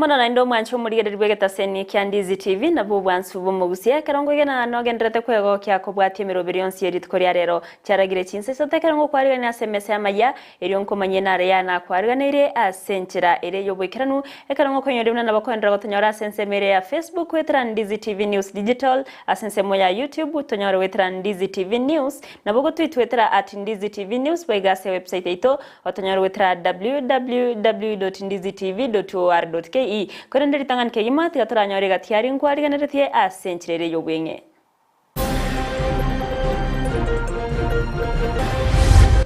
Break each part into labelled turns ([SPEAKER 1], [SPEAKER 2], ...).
[SPEAKER 1] mono na ndo mwancho murigere rwegeta seni kya Ndizi TV na bo bwansu bo mugusie karongo gena no gendrete kwego kya kobwati mirobiri yonsi yeri tkoria rero cyaragire Chinsa Isato karongo kwariga na SMS Amayia eri onko manyena ya na kwariga nire asenchira ere yobwikiranu ekarongo konyore na bakondra gotonyora sense mere ya Facebook wetra Ndizi TV News Digital asense moya YouTube tonyora wetra Ndizi TV News na bogo tweetwetra @Ndizi TV News baigase website ito otonyora wetra www.ndizitv.or.ke korenderi tangan kegima tigatora nyore gatiari nkwari ganeretie asenchirere yobwenge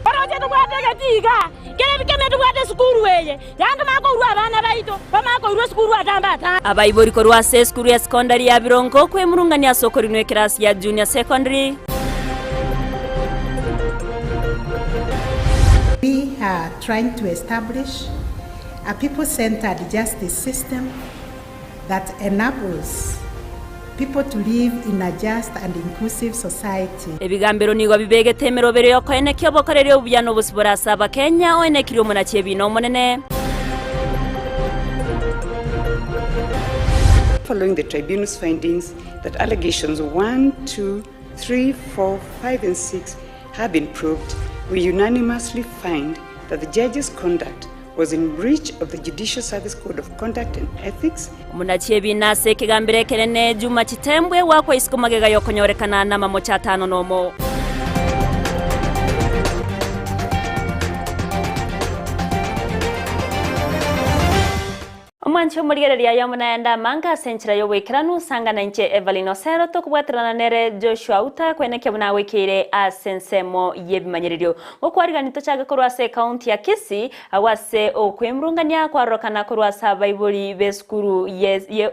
[SPEAKER 2] Baroje tugwate gatiga kene tugwate skuru weye yanga mako urwa abana baito bamako urwa skuru atambata
[SPEAKER 1] abayibori korwa se skuru ya secondary ya birongo kwe murungani asoko rinwe class ya junior secondary.
[SPEAKER 3] We are trying to establish a people-centered justice system that enables people to live in a just and inclusive society.
[SPEAKER 1] Ebigambiro nigo bibegete merobere yoko enekyo bokorere obuyano busiborasa bakenya onekiro munachie bino monene.
[SPEAKER 4] Following the tribunal's findings that allegations 1, 2, 3, 4, 5 and 6 have been proved, we unanimously find that the judge's conduct was in breach of the Judicial Service Code of Conduct and Ethics.
[SPEAKER 1] Munachie binase kigambire kerene Juma Chitembwe wakwa isikumagega yokonyorekana na mamocha 5 nomo. Mwancho murigere ya yamuna enda manga senchira yobwikiranu sanga na nche Evelyn Osero tokubwatirana nere Joshua Uta kweneke buna wekire asensemo yebimanyiririo okwariga nitochaga korwa se county ya Kisii awase okwemrungania kwarokana korwa sa Bible beskuru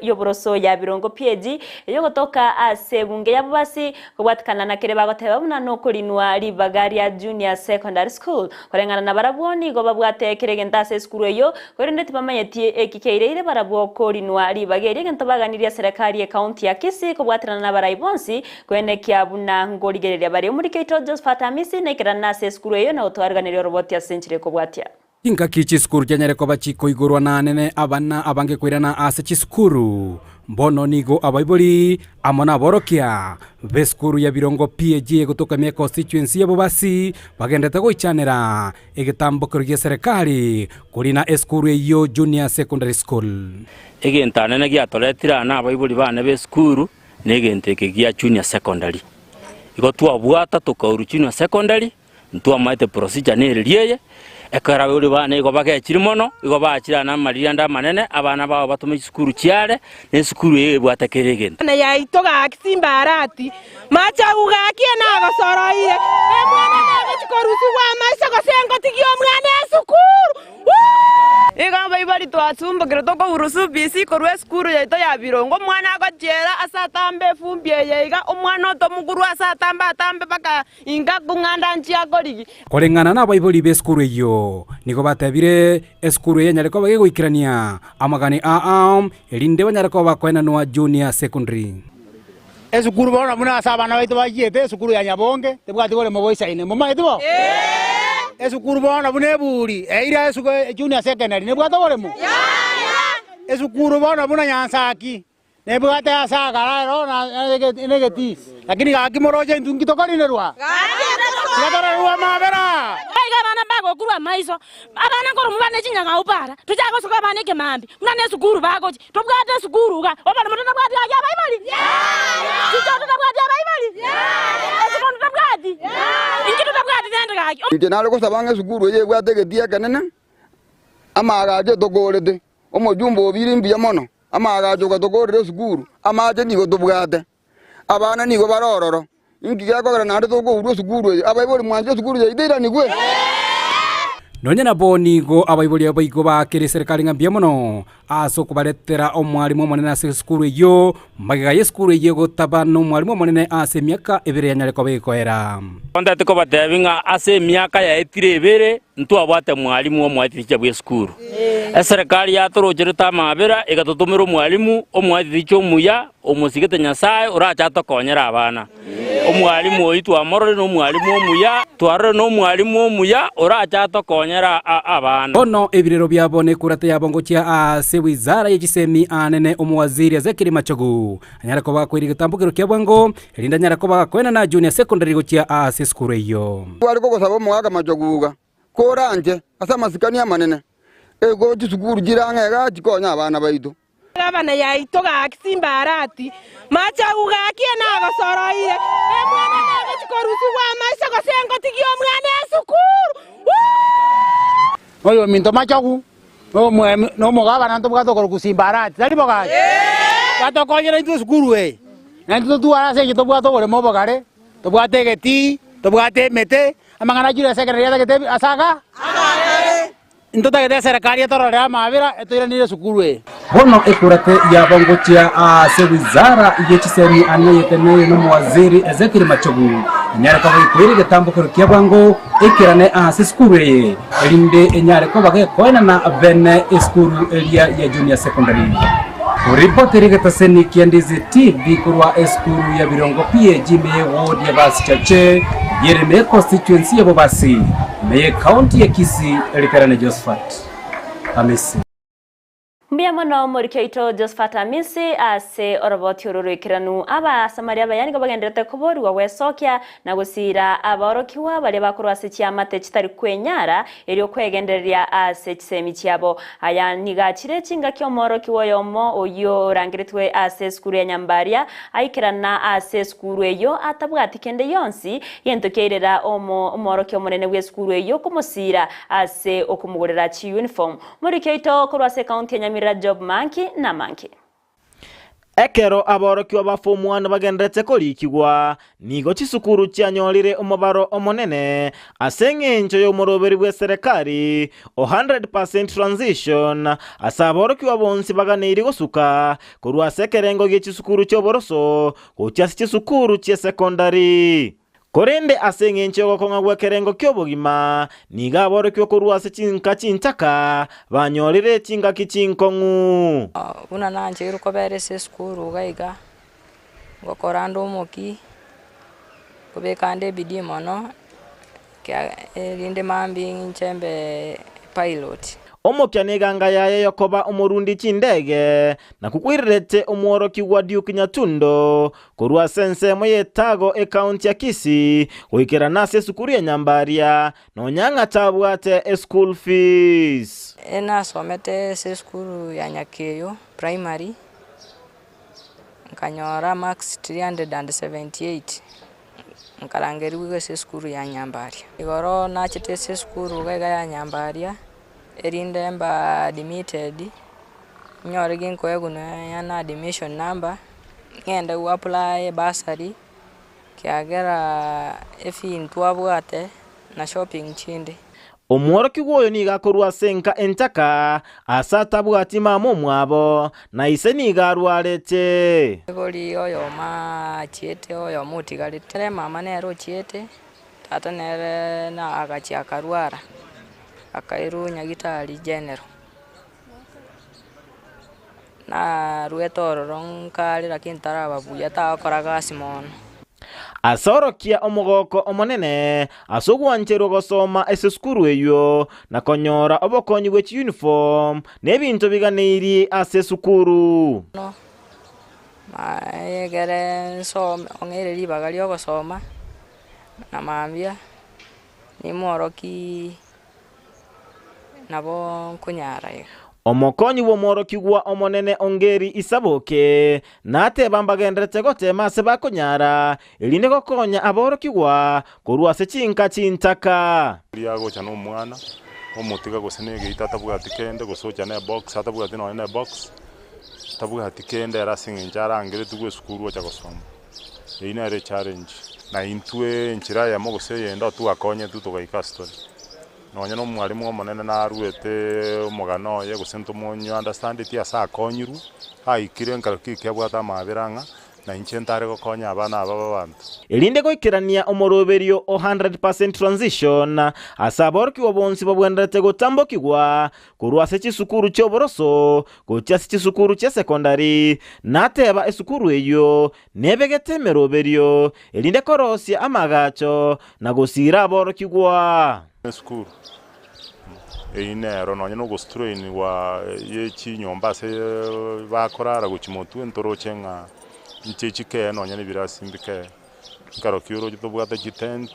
[SPEAKER 1] yoboroso ya birongo PG yogotoka ase bunge yabasi kubwatikana na kire bagoteba buna no kulinwa Ribagaria Junior Secondary School korengana na barabwoni go babwate kiregenta se skuru yo korendeti bamanyetie ekike ile barabwoko rinwa Ribagaria gento baganiria serikali ya county ya Kisii kubwatirana na baraibonsi kwenekya buna ngorigereria bari muri Keito Josephat Amisi nekirana se skuru yo na utwarganiria roboti ya senchire kubwatia
[SPEAKER 5] Inka kichi skuru janyareko bachiko igorwa na nene abana abange kwirana ase chiskuru mbono nigo abaibori amona borokia beskuru ya birongo PG gutoka me constituency yabo basi bagendete goichanera egitambo ya serikali kurina eskuru yo junior secondary school
[SPEAKER 6] egentana na giatoretira na abaibori bane beskuru negenteke gia junior secondary igo twabwata tukauru junior secondary ntwamaite procedure neririye ekara uri bana igo bagekiri mono igo bakira na mariyanda manene abana babo batume skuru cyare ne skuru yebwata keregenda
[SPEAKER 2] na yaito gaksimba arati macha ugakie na gasoroire emwana na chikorusu wa maisha gosengo tigio mwana skuru igamba ibari twatsumba kirotoko urusu bisi korwe skuru yaito ya birongo mwana agojera asatambe fumbie yeiga omwana to muguru asatamba tambe baka inga kunganda nchia gorigi
[SPEAKER 5] korengana na baiboli be skuru yo niko batebire eskuru yenyareko bagegwikirania amagani elinde banyareko bakwena no junior secondary
[SPEAKER 7] esukuru bona muna asabana baito bagiete esukuru ya Nyabonge tebwati bole moboisa ine momaitibo esukuru bona buneburi eira esukuru junior secondary nebwata bole mo esukuru bona buna Nyansaki nebwata asagara ro na negeti lakini akimoroje ndungitokorirwa Yatarwa mabera.
[SPEAKER 2] Aiga bana bago kurwa maiso. Abana ngoro mubane chinyanga upara. Tujago soka bane ke mambi. Muna sukuru bago. Tobwate sukuru ga. Obana mutana bwati ya Bible. Tujago tabwati ya Bible. Tujago tabwati. Inki tabwati dende ga.
[SPEAKER 8] Nalo ko sabanga sukuru ye bwate ke dia kanena. Amaga je togorede. Omojumbo obiri mbiya mono. Amaga jo togorede sukuru. Amaje nigo tobwate. Abana nigo barororo. Ingi yakogera na ndo go uru sukuru abayibori mwanje sukuru ya idira nigwe
[SPEAKER 5] Nonya na bonigo abayibori abayigo bakire serikali ngambia mono aso kubaretera omwalimu monene ase skuru yo magega ye skuru ye gotaba no mwalimu monene ase miaka ebere yanyareko bekoera
[SPEAKER 6] Ondate ko batebinga ase miaka ya etire ebere ntu abwate mwalimu omwatiricha bwe skuru serikali yatorojere tamabera egatotomero mwalimu omwatiricha omuya omusigete Nyasaye uracha tokonyera abana omwalimu oitwa amorore no mwalimu omuya twarore no mwalimu omuya oracha tokonyera abana
[SPEAKER 5] ono ebirero byabone kurate yabongo chia ase wizara y'egisemi anene omwaziri Ezekiri Machogu anyara ko bakwiri gitambukiro kya bwango elinda nyara ko bakwena na junior secondary go chia ase skuru iyo
[SPEAKER 8] wari ko gosaba mwaga Machoguga koranje asa masikani amanene ego gisukuru girange ga gikonya abana baitu
[SPEAKER 2] abana yaito ga Kisii mbarati Machoguga kiena gosoroire emwana nago chikorusi wa maisha gosengo tigio mwana esukuru
[SPEAKER 7] oyo minto Machogu no mogaba nanto bwato ko Gusii mbarati tali boga bato ko yera itu sukuru nanto tu ara se to bwato bole mo bogare to bwate geti to bwate mete amangana jura secretariat gete asaga intota gete serikali torora mabira eto ni sukuru
[SPEAKER 5] bono ekurate yabongo chia ase wizara y'egisemi anayetene no mwaziri Ezekiri Machogu nyara ko bakwiri gitambukiro kya bwango ekirane ase skuru ye elinde enyare ko bagekoena na bene skuru elia ya junior secondary Reporter Gataseni Ndizi TV kurwa skuru ya Birongo PG me ward ya basi chache Yereme constituency ya Bobasi me county ya Kisii elikarane Josephat Amisi
[SPEAKER 1] Mbia mono morikyoito Josephat Amisi ase oroboti ururikiranu aba samaria bayani bagenderete kubori wa wesokia na gusira aborokiwa bali bakuru ase chiamate kitari kwenyara eri okwegenderia ase kisemi cyabo aya nigachire kinga kyomoroki woyomo oyo rangiritwe ase skuru ya Nyambaria aikirana ase skuru eyo atabwati kende yonsi yentokeirera omoroki omonene we skuru eyo kumusira ase okumugurira chi uniform morikyoito kurwa ase county ya Nyamira job monkey na monkey
[SPEAKER 9] ekero aboroki wa form 1 bagendetse kolikigwa nigo chisukuru cyanyorire omubaro omonene aseng'encho y'omuroberi bwe serikali 100% transition asaboroki wa bonsi baganiri gosuka kurwa sekerengo y'chisukuru cy'oboroso kucyasi chisukuru cye secondary korende aseng'encho gokonga gwekerengo ky'obogima niga aboroki okorwa ase chinka chintaka banyorire chinga kichinkongu
[SPEAKER 10] buna nanje iruko berese skuru gaiga gokorando moki kubekande bidii mono kya linde mambi nchembe pilot
[SPEAKER 9] omokya neganga yaye yokoba omurundi chindege na kukwirete omworoki wa Duke Nyatundo korwa sense moyetago account ya Kisii goikera nase sukuru ya Nyambaria no nyanga tabwate school fees
[SPEAKER 10] ena somete se skuru ya Nyakeyo primary nkanyora max 378 nkalangeriwe se skuru ya Nyambaria igoro nachete se skuru gaiga ya Nyambaria erinde mba admitted nyore ginko eguna yana admission number ngenda u apply bursary kyagera efi ntwabwate na shopping chinde
[SPEAKER 9] omworoki woyo niga korwa senka entaka asata bwati mamo mwabo na ise niga arwarete
[SPEAKER 10] goli oyo ma chiete oyo mutigalite mama nero chiete tata nere na agachi akarwara akairu nyagitari general na ruetororo nkali lakini tarababuya takoraga simon
[SPEAKER 9] asorokia omugoko omonene asogwanchero gosoma ese skuru eyo na konyora obokonyi bwe uniform nebinto biganeiri ase skuru
[SPEAKER 10] no maegere so ongere libagali ogosoma na mambia ni moroki nabo kunyara
[SPEAKER 9] omokonyi wo moroki gwa omonene ongeri isaboke nate bambagendrete gotema se bakunyara eline gokonya aboroki gwa korwa se chinka chintaka
[SPEAKER 11] yago cyane umwana omutiga gosenege itatabwa tikende gosocha na box atabwa tino na box tabwa tikende yarasingin jarangire tugwe skuru cha gosoma ina re challenge na intwe nchira ya mogose yenda tu akonye tu togaika story nonya no mwalimu omonene na aruete omugano ye gusento monyo understand it ya sa konyiru aikire nkaruki kyabwata mabiranga na inche ntare gokonya abana aba babantu
[SPEAKER 9] elinde goikirania omoroberio o 100% transition asaborkiwa bonsi babwenderete gotambokigwa kurwa se chisukuru cyoboroso gocha se chisukuru cya secondary nateba esukuru eyo nebegete meroberio elinde korosia amagacho na gosira aborokigwa
[SPEAKER 11] esukuru einero nonye no gostrain wa yechi nyomba se bakorara guchimotu entorochenga nchechike nonye ne birasimbike ngaro kiuro gitobwata gitent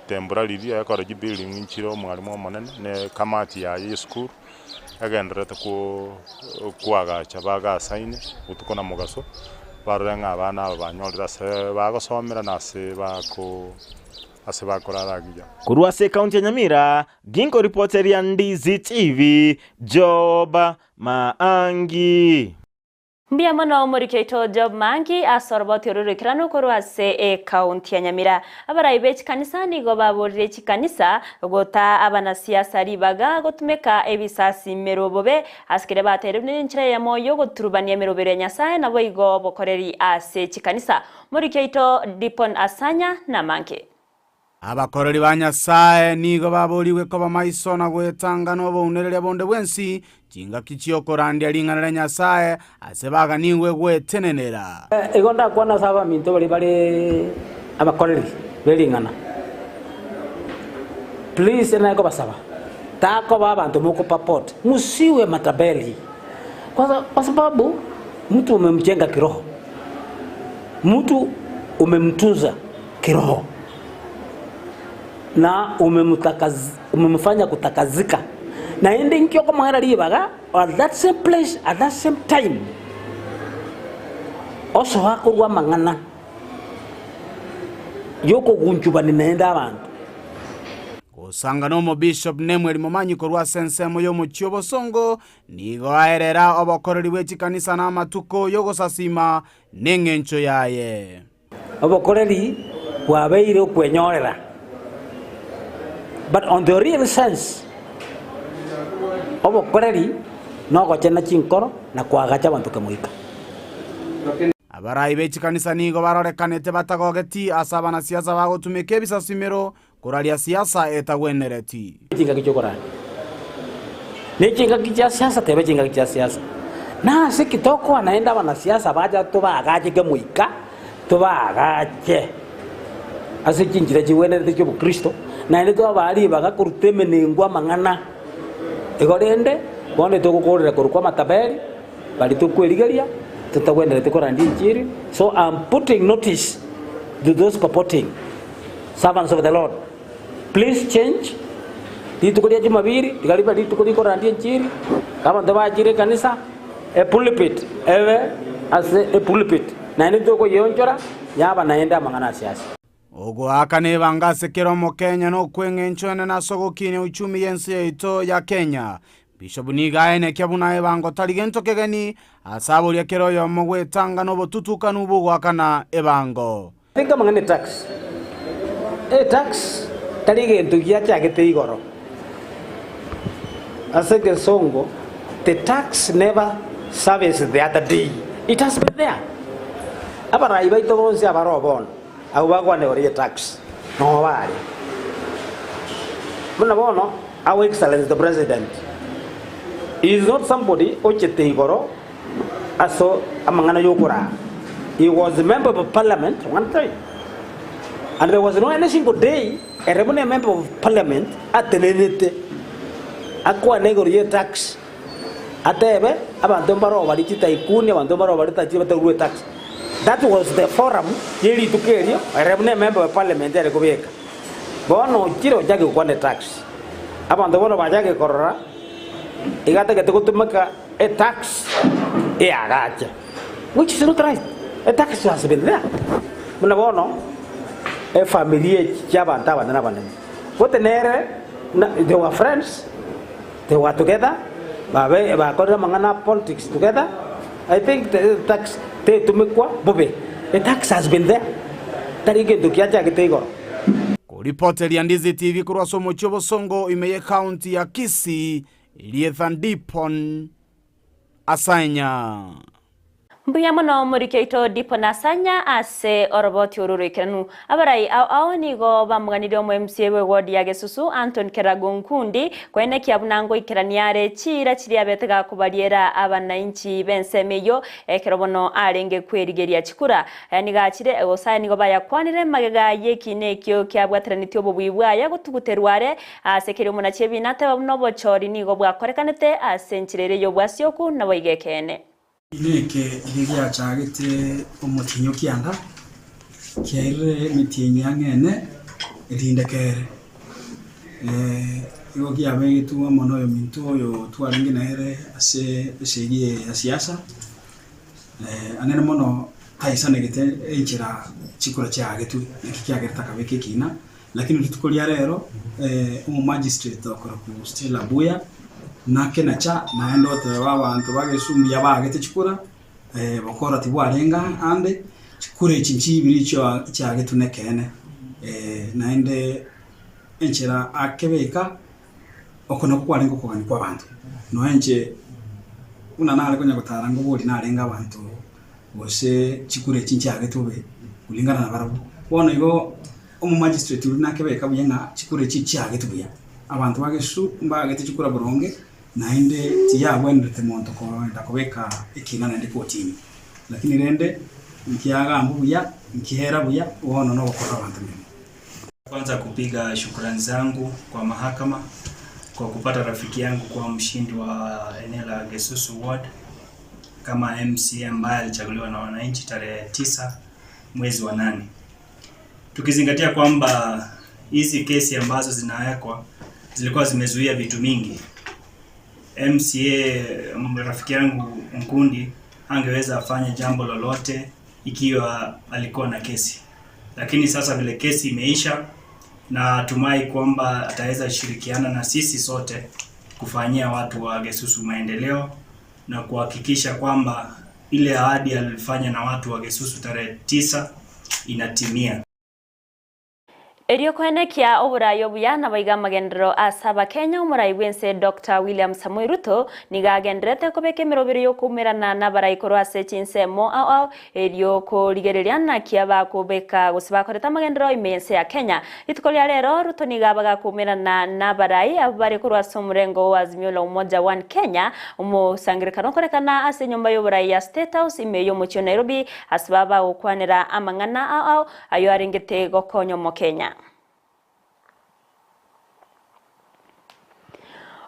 [SPEAKER 11] temporary ria yakora gibuilding inchiro mwarimu monene ne kamati ya school agenderete kuagacha baga sign utukona mugaso barenga abana abanyorira se bagosomera nase bako ase bakoraragia
[SPEAKER 9] kurwa se county ya Nyamira ginko reporter ya Ndizi TV Job Maangi
[SPEAKER 1] mbia mono murikeito Job Maangi asorboti ururikirano kurwa se county ya Nyamira abarayibe chikanisa nigo baburire chikanisa gota abana siasa ribaga gotumeka ebisasi merobobe askire baterubne nchira ya moyo goturubania merobere nyasaye nabo igo bokoreri ase chikanisa murikeito Dipon Asanya na Manke
[SPEAKER 5] abakoreri ba Nyasaye nigo baburiwe ko bamaiso na gwetanga no bonerere bonde bwensi jinga kichio korandi lingana Nyasaye asebaga ningwe gwetenenera
[SPEAKER 12] igonda kwana saba minto bali abakoreri belingana please na ko basaba tako babantu muko papot musiwe matabeli kwa sababu mtu umemjenga kiroho mtu umemtunza kiroho na umemfanya kutakazika na ende nkyo ko mahara libaga at that same place at that same time oso hakurwa mangana yoko gunjubani naenda abantu
[SPEAKER 5] kusanga no bishop nemwe limumanyi korwa sensemo yo mucyobo songo nigo aerera obokoreri bw'echikanisa na matuko yogosasima n'engencho yaye
[SPEAKER 12] obokoreri bwabeire kwenyorera. But on the real sense, obokoreri no gochena chinkoro na kwagacha abantu kemuika.
[SPEAKER 5] Abarayi bechikanisa nigo barorekanete batagogeti asabana siasa bagotumike bisasimero kuralia siasa etagwenereti.
[SPEAKER 12] Chinga kichokora. Ni chinga kicha siasa tebe chinga kicha siasa. Na sikitoko anaenda wana siasa baja tubagache kemuika tubagache. Ase chinjira chiwenerete cyo Kristo. Na ene to bali baga kuruteme ningwa mangana igorende bone to gukorera kurukwa matabeli bali to kwerigeria tutagwendera tukorandi injiri. So I'm putting notice to those purporting servants of the Lord, please change ditukoria jumabiri digaliba ditukori korandi injiri kama ndo bajire kanisa a pulpit ewe as a pulpit na ene to ko yonjora yaba naenda mangana siasa
[SPEAKER 5] ogo akane bangase kero mo Kenya no kwengenchone na sogokine uchumi yensi yeito ya Kenya Bishop Nigaene kyabuna ebango taligento kegeni asabo lya kero yo mo gwetanga no botutuka nubu gwakana ebango
[SPEAKER 12] tinga mangane tax tax taligento gyachagete igoro asege songo the tax never service the other day it has been there abara ibaito bonse abarobon awagwa ne ori tax no wali muna bono our excellence the president is not somebody ochete igoro aso amangana yokura. He was a member of parliament one time and there was no any single day a revenue member of parliament at the nenete akwa negori tax atebe abantu mbaro bali chitaikuni abantu mbaro bali tachiba tax. That was the forum yeli tukerio a revenue member of parliament ya kubeka bono chiro jage kwa tax abantu bono bajage korora igata ke tukutumaka a tax agacha which is not right. A tax has been there muna bono a family chabanta bana bana what nere they were friends, they were together ba korra mangana politics together. I think the tax the tax has been there.
[SPEAKER 5] Kuripoteri ya Ndizi TV kurwa somo chobo songo imeye county ya Kisii Dipon Asanya
[SPEAKER 1] Mbuya mono murikeito dipo nasanya ase oroboti orurikiranu abarai ao nigo bamuganire omu MCA we ward ya Gesusu Anton Keragunkundi kwene kiabunango ikiraniare chira chiri abetega kubariera abananchi bensemeyo ekerobono arenge kwerigeria chikura yani gachire osaya nigo bayakwanire magega yekine kyo kyabwateranityo obubwibwaya gutuguterware asekere omuna chebinate babuno bochori nigo bwakorekanete asenchirere yo bwasioku nabo igekene
[SPEAKER 13] Ineke irigia chagite umutinyo kianda kiaire mitinya ngene irindekere igo kiabe tu mono yo minto yo twaringe naere ase segie ya siasa anene mono taisane gite enchira chikura chagetu nikiagerta kabeke kina lakini tutukolia rero magistrate okora ku Stella Buya nake nacha naendo te abantu bagesumbi yabagete chikura bakora tibwarenga ande chikure chinchi biricho cyage tunekene naende enchera akebeka okono kwarenga kugani kwa abantu no enche una nale konya gutarango boli narenga abantu bose chikure chinchage tube kulingana na barabu bona igo magistrate nakebeka buyenga chikure chichage tubuya abantu bagesu mbagete chikura boronge naende tiyabwendete monto ko ndakobeka ikina nende kotini lakini rende nkiaga mbuya nkihera buya uhono no gukora abantu mimi.
[SPEAKER 14] Kwanza kupiga shukrani zangu kwa mahakama kwa kupata rafiki yangu kwa mshindi wa eneo la Gesusu ward kama MCA ambaye alichaguliwa na wananchi tarehe 9 mwezi wa 8. Tukizingatia kwamba hizi kesi ambazo zinawekwa zilikuwa zimezuia vitu mingi. MCA rafiki yangu Nkundi angeweza afanye jambo lolote ikiwa alikuwa na kesi. Lakini sasa vile kesi imeisha na tumai kwamba ataweza shirikiana na sisi sote kufanyia watu wa Gesusu maendeleo na kuhakikisha kwamba ile ahadi alifanya na watu wa Gesusu tarehe 9 inatimia.
[SPEAKER 1] Erio kwenekia oburayo buya na baiga magendero asaba Kenya umurai wense Dr. William Samoei Ruto nigagendrete kobeke mirobiri yo kumirana na baraikoro ase Chinsa ao erio ko ligereriana kiaba kobeka gusiba koreta magendero imense ya Kenya itukolia rero Ruto nigabaga kumirana na barai abarikoro asomrengo wa Azimio la Umoja One Kenya umusangirikano korekana ase nyumba yo burai ya State House imeyo mucho Nairobi asbaba ukwanira amangana ao ayo aringete gokonyo mo Kenya.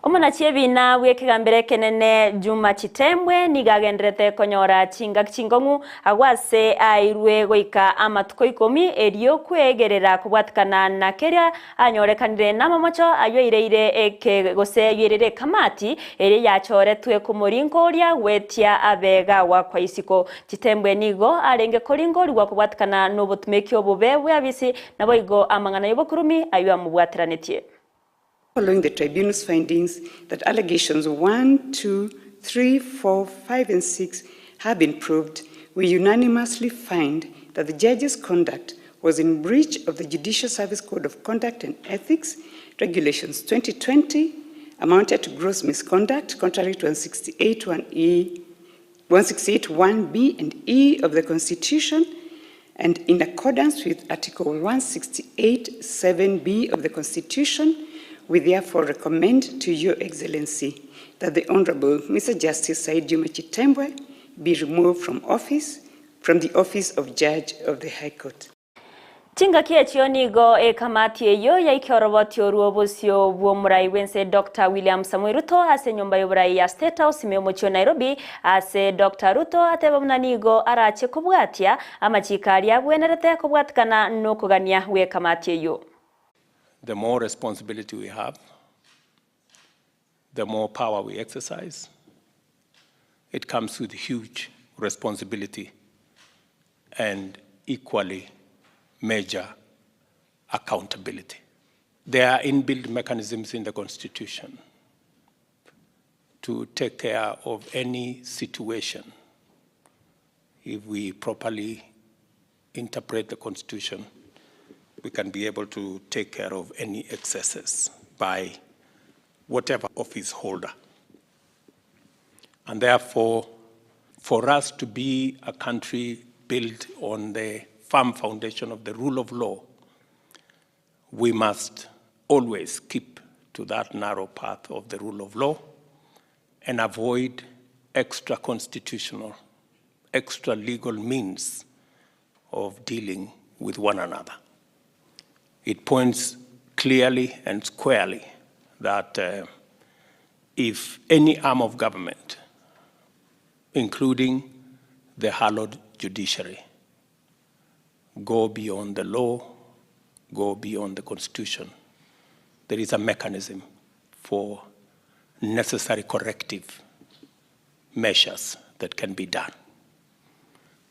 [SPEAKER 1] Omona chiebina wekigambere kenene Juma Chitembwe nigagendrete konyora chinga chingongu agwase airwe goika amatuko 10 erio kwegerera kubwatikana na keria anyorekanire namamocho ayoireire eke gose yerere kamati eri yachoretwe kumuringoria wetia abega wa kwa isiko Chitembwe nigo arenge koringori wa kubwatikana n'obutumeki obubebwe abisi nabo igo amangana yobokurumi ayo amubwatiranetie.
[SPEAKER 4] Following the tribunal's findings that allegations 1, 2, 3, 4, 5, and 6 have been proved, we unanimously find that the judge's conduct was in breach of the Judicial Service Code of Conduct and Ethics, Regulations 2020, amounted to gross misconduct, contrary to 168(1)(b) and E of the Constitution, and in accordance with Article 168(7)(b) of the Constitution. We therefore recommend to Your Excellency that the Honorable Mr. Justice Said Juma Chitembwe be removed from the office of Judge of the High Court.
[SPEAKER 1] Chinga kiechio nigo kamati eyo ya ikioroboti oruobosio bwomurai wense Dr. William Samoei Ruto ase nyumba yoburai ya State House imeomochio Nairobi ase Dr. Ruto atebamuna nigo arache kubwatia amachikari abwenerete kubwatikana nokugania we kamati eyo.
[SPEAKER 15] The more responsibility we have, the more power we exercise. It comes with huge responsibility and equally major accountability. There are inbuilt mechanisms in the Constitution to take care of any situation. If we properly interpret the Constitution, we can be able to take care of any excesses by whatever office holder. And therefore, for us to be a country built on the firm foundation of the rule of law, we must always keep to that narrow path of the rule of law and avoid extra-constitutional, extra-legal means of dealing with one another. It points clearly and squarely that if any arm of government, including the hallowed judiciary, go beyond the law, go beyond the Constitution, there is a mechanism for necessary corrective measures that can be done.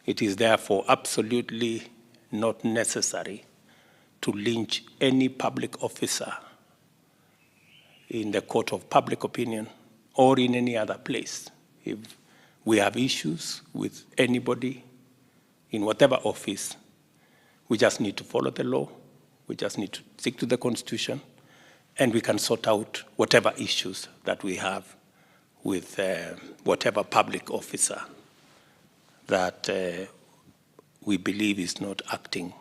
[SPEAKER 15] It is therefore absolutely not necessary to lynch any public officer in the court of public opinion or in any other place. If we have issues with anybody in whatever office, we just need to follow the law, we just need to stick to the Constitution, and we can sort out whatever issues that we have with whatever public officer that we believe is not acting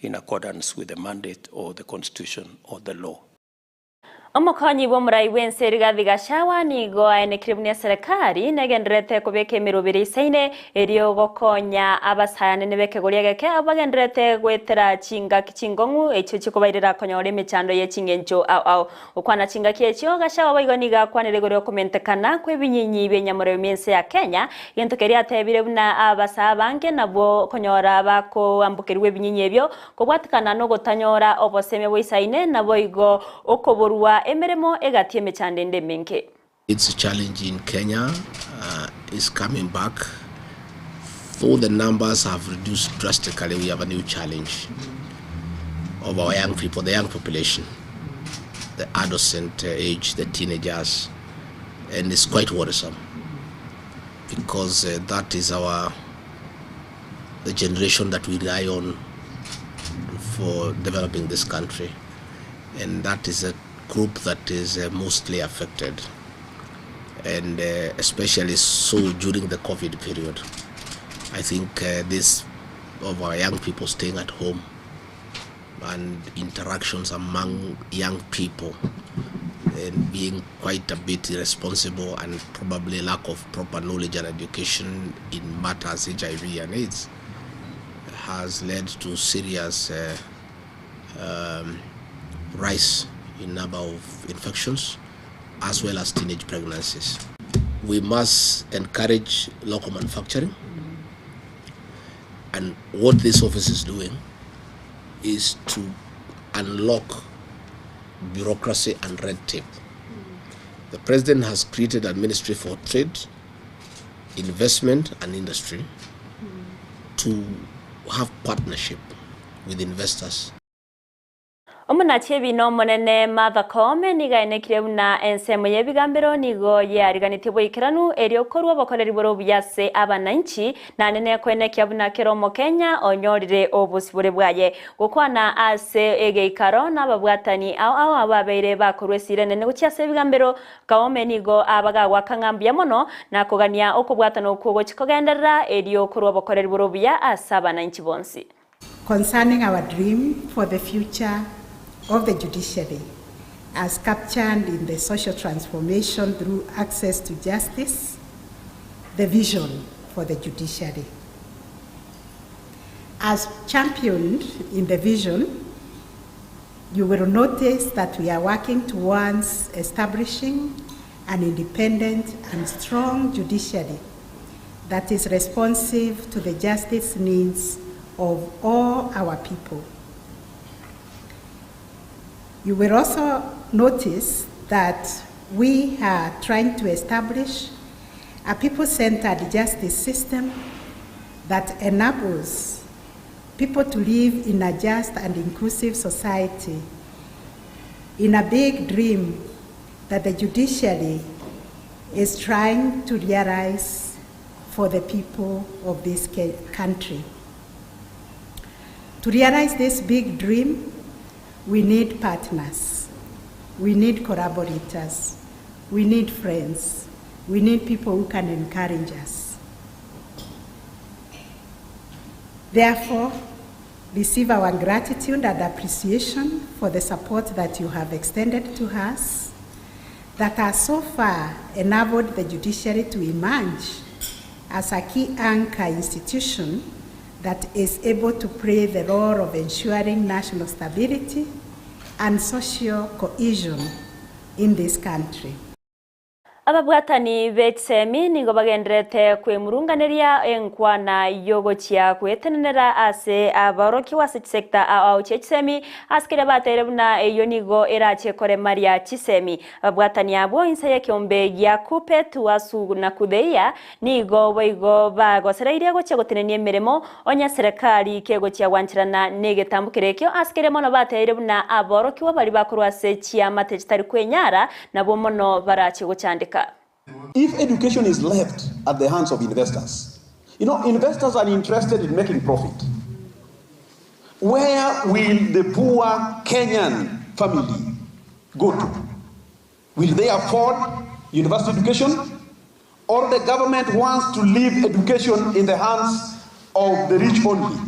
[SPEAKER 15] in accordance with the mandate or the Constitution or the law.
[SPEAKER 1] Omukonyi bw'omurai w'ensi Rigathi Gachagua nigo aenekire buna serikali negenderete kubeka emirubiri isaine eriogokonya abasayanene bekegoria geke abagenderete gwetera chingaki chingongu ekyo kikubairira konyora emechando y'echingencho au okwana chingaki ekyo Gachagua baigoniga kwanire gorio kumentekana kwebinyinyi b'enyamura y'ensi ya Kenya gento keria atebire buna abasa bange nabo konyora bako ambukirwe ebinyinyi ebyo kobwatikana no gotanyora oboseme bw'isaine nabo igo okoborwa emeremo egatie mechande ndemenke.
[SPEAKER 16] It's a challenge in Kenya, is coming back. Though the numbers have reduced drastically, we have a new challenge of our young people, the young population, the adolescent age, the teenagers, and it's quite worrisome because that is the generation that we rely on for developing this country, and that is a group that is mostly affected, and especially so during the COVID period. I think this of our young people staying at home and interactions among young people and being quite a bit irresponsible and probably lack of proper knowledge and education in matters HIV and AIDS has led to serious rise in number of infections as well as teenage pregnancies. We must encourage local manufacturing, and what this office is doing is to unlock bureaucracy and red tape. The President has created a Ministry for Trade, Investment and Industry to have partnership with investors.
[SPEAKER 1] Omunatie bino monene Martha Koome nigaenekire buna ensemo y'ebigambiro nigo yariganite bwikiranu eriokorwa bakoreri boro byase abananchi na nene kwenekia buna keromo Kenya onyorire obusibure bwaye gukwana ase egeikaro n'ababwatani au ababeire bakorwe sirene ne gucyase ebigambiro Koome nigo abagagwa kangambya mono na kugania okubwatana okugo kikogenderera eriokorwa bakoreri boro bya asabananchi bonsi.
[SPEAKER 3] Concerning our dream for the future of the judiciary, as captured in the social transformation through access to justice, the vision for the judiciary. As championed in the vision, you will notice that we are working towards establishing an independent and strong judiciary that is responsive to the justice needs of all our people. You will also notice that we are trying to establish a people-centered justice system that enables people to live in a just and inclusive society, in a big dream that the judiciary is trying to realize for the people of this country. To realize this big dream, we need partners, we need collaborators, we need friends, we need people who can encourage us. Therefore, receive our gratitude and appreciation for the support that you have extended to us that has so far enabled the judiciary to emerge as a key anchor institution that is able to play the role of ensuring national stability and social cohesion in this country.
[SPEAKER 1] Ababwatani betsemi nigo bagendrete kwemurunganiria enkwana yogochia kwetenera ase aboroki wase sekta au chechemi askire batere buna eyonigo erache kore Maria Chisemi. Ababwatani abo insaye kyombe gya kupe tuasu na kudeia nigo baigo bagosereire goche gotenenie meremo onya serikali kegochia wanchirana negetambukirekyo askire mono batere buna aboroki wabali bakurwase chia matechitari kwenyara nabo mono barache gochandika.
[SPEAKER 17] If education is left at the hands of investors, you know, investors are interested in making profit. Where will the poor Kenyan family go to? Will they afford university education? Or the government wants to leave education in the hands of the rich only?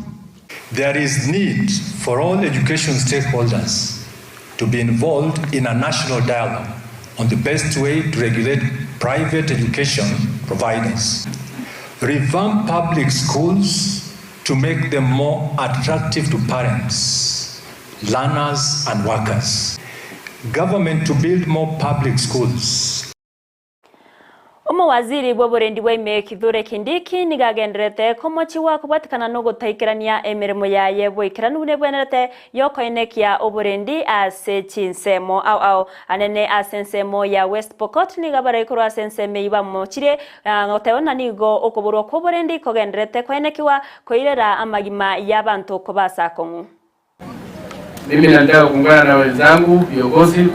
[SPEAKER 18] There is need for all education stakeholders to be involved in a national dialogue on the best way to regulate private education providers. Revamp public schools to make them more attractive to parents, learners, and workers. Government to build more public schools.
[SPEAKER 1] Waziri Boborendi Weme Kithure Kindiki nigagendrete komochiwa kubatikana no gutaikirania emirimo yaye boikiranu nebwenerete yokoinekia Oborendi ase Chinsemo au anene asensemo ya West Pokot nigabara ikuru asenseme iba mochire ngoteona nigo okoboro koborendi kogendrete koinekiwa koirera amagima y'abantu kobasa kongu.
[SPEAKER 19] Mimi nataka kuungana na wenzangu viongozi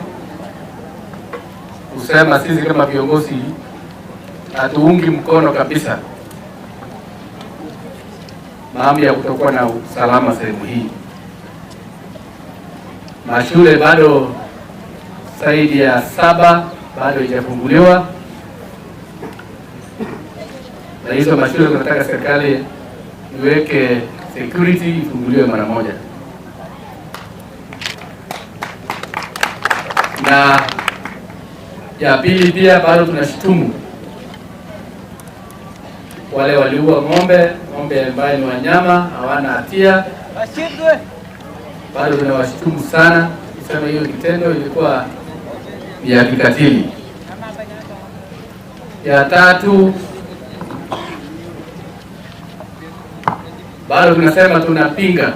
[SPEAKER 19] kusema sisi kama viongozi hatuungi mkono kabisa mambo ya kutokuwa na usalama sehemu hii. Mashule bado zaidi ya 7 bado haijafunguliwa, na hizo mashule tunataka serikali iweke security ifunguliwe mara moja. Na ya pili pia bado tunashitumu wale waliua ng'ombe ambaye ni wanyama hawana hatia, bado tunawashitumu sana kusema hiyo kitendo ilikuwa ya kikatili. Ya tatu, bado tunasema tunapinga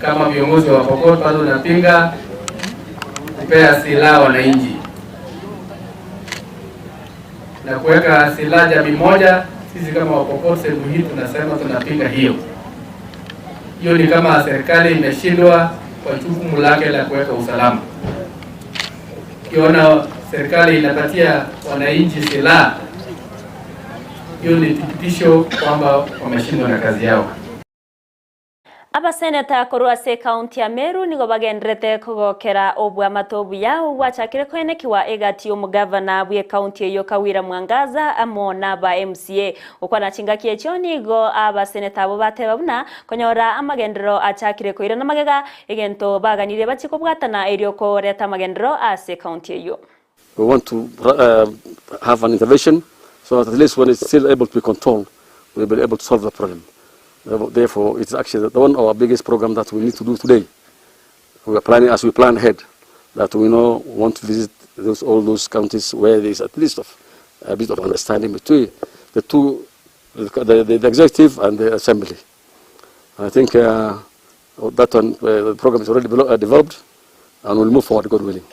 [SPEAKER 19] kama viongozi wa Pokot, bado tunapinga kupea silaha wananchi na kuweka silaha jamii moja. Sisi kama Wapokot sehemu hii tunasema tunapinga hiyo. Hiyo ni kama serikali imeshindwa kwa jukumu lake la kuweka usalama. Ukiona serikali inapatia wananchi silaha, hiyo ni thibitisho kwamba wameshindwa na kazi yao.
[SPEAKER 1] Abaseneta korwase county ya Meru nigo bagendrete kugokera obwa matobu yao wachakire kwenekiwa egati omugavana bwe county yo Kawira Mwangaza amona ba MCA ukwana chingakie chonigo abaseneta abo bateba buna konyora amagendero achakire koira namagega egento baganire bachiko bwatana erioko reta amagendero ase county yo.
[SPEAKER 20] We want to have an intervention so that at least when it's still able to be controlled, we'll be able to solve the problem. Therefore, it's actually one of our biggest programs that we need to do today. We are planning, as we plan ahead, that we want to visit all those counties where there is at least a bit of understanding between the two, the executive and the assembly. I think that one, the program is already developed, and we'll move forward, God willing.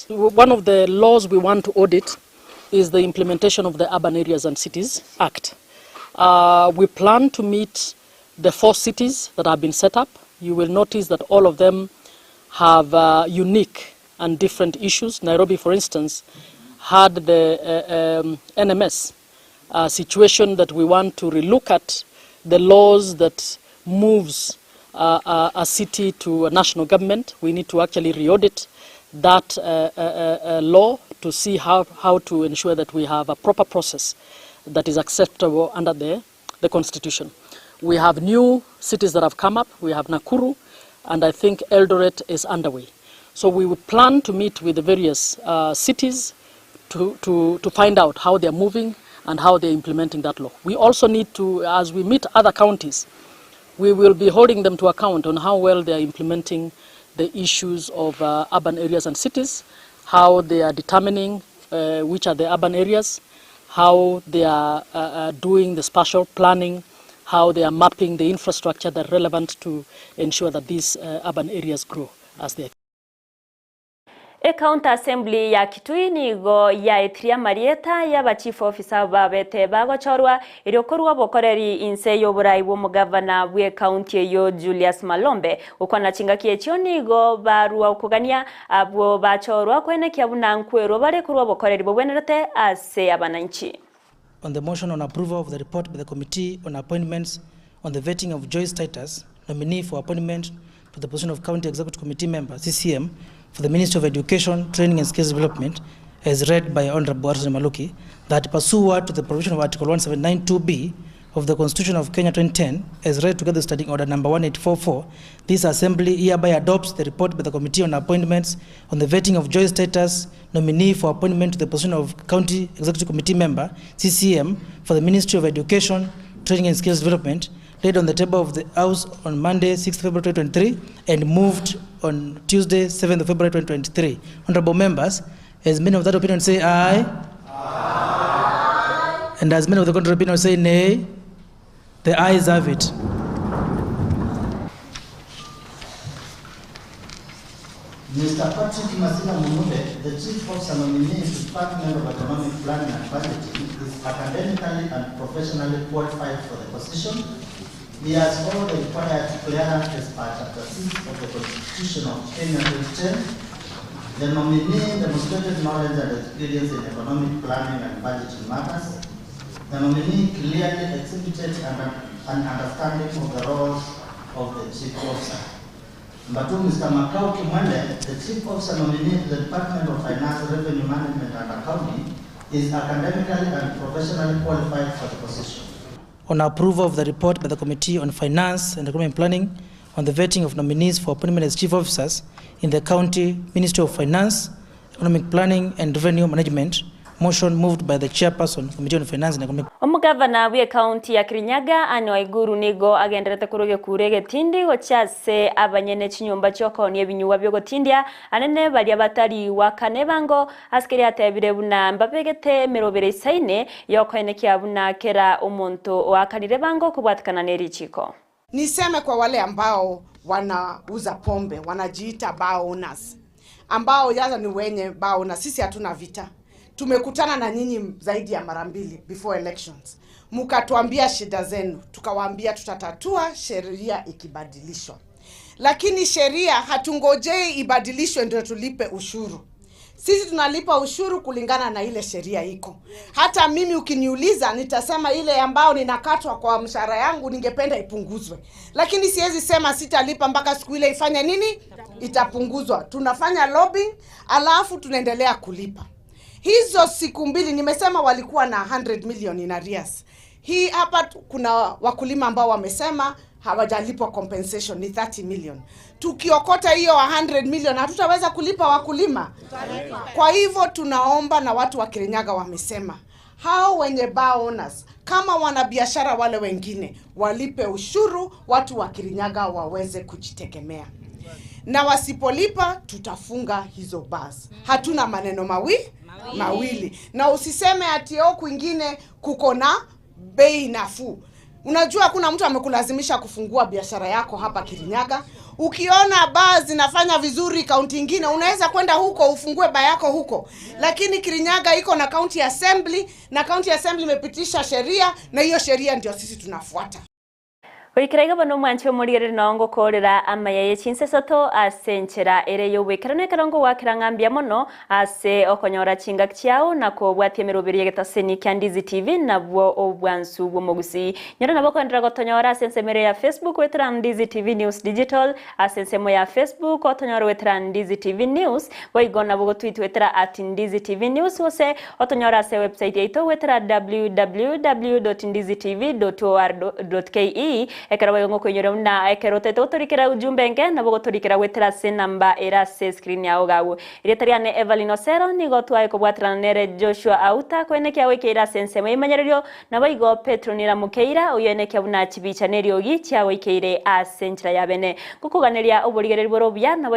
[SPEAKER 21] One of the laws we want to audit is the implementation of the Urban Areas and Cities Act. We plan to meet the 4 cities that have been set up. You will notice that all of them have unique and different issues. Nairobi, for instance, had the NMS situation that we want to relook at the laws that moves a city to a national government. We need to actually re-audit that law to see how to ensure that we have a proper process that is acceptable under the Constitution. We have new cities that have come up. We have Nakuru, and I think Eldoret is underway. So we will plan to meet with the various cities to find out how they're moving and how they're implementing that law. We also need to, as we meet other counties, we will be holding them to account on how well they are implementing the issues of urban areas and cities, how they are determining which are the urban areas, how they are doing the spatial planning, how they are mapping the infrastructure that are relevant to ensure that these urban areas grow as they.
[SPEAKER 1] County Assembly ya Kitui nigo ya etiria marieta ya chief officer babete bagochorwa iriokorwa bokoreri inse yoburai bo mugavana bwe county yo Julius Malombe ukwana chingaki ekyo nigo barua ukugania abo bachorwa kwene kyabuna nkwero bare kurwa bokoreri bobwenerete ase abananchi.
[SPEAKER 6] On the motion on approval of the report by the Committee on Appointments on the vetting of Joyce Titus, nominee for appointment to the position of County Executive Committee member, CCM, for the Ministry of Education, Training and Skills Development, as read by Honorable Arthur Maluki, that pursuant to the provision of Article 1792B of the Constitution of Kenya 2010, as read together with Standing Order number 1844, this Assembly hereby adopts the report by the Committee on Appointments on the vetting of Joyce Titus, nominee for appointment to the position of County Executive Committee member, CCM, for the Ministry of Education, Training and Skills Development, laid on the table of the House on Monday, 6th February 2023, and moved on Tuesday, 7th February 2023. Honorable members, as many of that opinion say aye. Aye. And as many of the contrary opinion say nay, the ayes have it.
[SPEAKER 22] Mr. Patrick Masina Munube, the Chief Officer nominee to Department of Economic Planning and Budgeting, is academically and professionally qualified for the position. He has all the required clearances per Chapter 6 of the Constitution of Kenya 2010. The nominee demonstrated knowledge and experience in economic planning and budgeting matters. The nominee clearly exhibited an understanding of the roles of the Chief Officer. Number 2, Mr. Makau Kimwende, the Chief Officer nominee to the Department of Finance, Revenue Management and Accounting, is academically and professionally qualified for the position.
[SPEAKER 6] On approval of the report by the Committee on Finance and Economic Planning on the vetting of nominees for appointment as chief officers in the County Ministry of Finance, Economic Planning and Revenue Management, motion moved by the Chairperson, Committee on Finance and Economic.
[SPEAKER 1] Omugavana we county ya Kirinyaga ano iguru nigo agenderete kuroge kurege tindi ochase abanyene chinyumba cyoko ni ebinyuwa byo gotindia anene bali abatari wakane bango askeri atebire buna mbabegete merobere isaine yokwene kyabuna kera umuntu wakanire bango kubwatikana nerichiko.
[SPEAKER 23] Niseme kwa wale ambao wanauza pombe wanajiita bar owners ambao yaza ni wenye bar owners, sisi hatuna vita. Tumekutana na nyinyi zaidi ya mara mbili before elections. Mukatuambia shida zenu, tukawaambia tutatatua sheria ikibadilishwa. Lakini sheria hatungojei ibadilishwe ndio tulipe ushuru. Sisi tunalipa ushuru kulingana na ile sheria iko. Hata mimi ukiniuliza nitasema ile ambao ninakatwa kwa mshahara yangu ningependa ipunguzwe. Lakini siwezi sema sitalipa mpaka siku ile ifanye nini? Itapunguzwa. Tunafanya lobbying alafu tunaendelea kulipa. Hizo siku mbili nimesema walikuwa na 100 million in arrears. Hii hapa kuna wakulima ambao wamesema hawajalipwa compensation ni 30 million. Tukiokota hiyo 100 million hatutaweza kulipa wakulima. Kwa hivyo tunaomba, na watu wa Kirinyaga wamesema hao wenye bar owners kama wanabiashara wale wengine walipe ushuru, watu wa Kirinyaga waweze kujitegemea. Na wasipolipa tutafunga hizo bars. Hatuna maneno mawili. Na usiseme ati kwingine kuko na bei nafuu. Unajua kuna mtu amekulazimisha kufungua biashara yako hapa Kirinyaga. Ukiona bars zinafanya vizuri kaunti nyingine unaweza kwenda huko ufungue bar yako huko. Lakini Kirinyaga iko na county assembly na county assembly imepitisha sheria na hiyo sheria ndio sisi tunafuata.
[SPEAKER 1] Oikeraiga bano mwanchi omurigere nongo korera Amayia ye Chinsa Isato asenchera ere yowekerano ekarongo wakera ngambia mono ase okonyora chingaki chiao na kobwatia emeroberi yegetaseni kia Ndizi TV nabwo obwansu bwo Gusii nyoro nabo kwendera gotonyora asensemere ya Facebook wetera Ndizi TV News Digital asensemo ya Facebook otonyora wetera Ndizi TV News boigona bogo tweet wetera @Ndizi TV News wose otonyora ase website yeito wetera www.ndizitv.or.ke ekara bayongo kwenyora na ekerote totorikira ujumbe nge nabo gotorikira wetera se namba era se screen yao gawo iretariane Evelyn Osero ni gotwaye kobwatrana nere Joshua Auta kwenekya wekera sensemo imanyererio nabo igo Petronira Mukeira uyenekya buna chibicha neriogi cyawe ikeire asenchira yabene kukuganeria oburigereri borobya nabo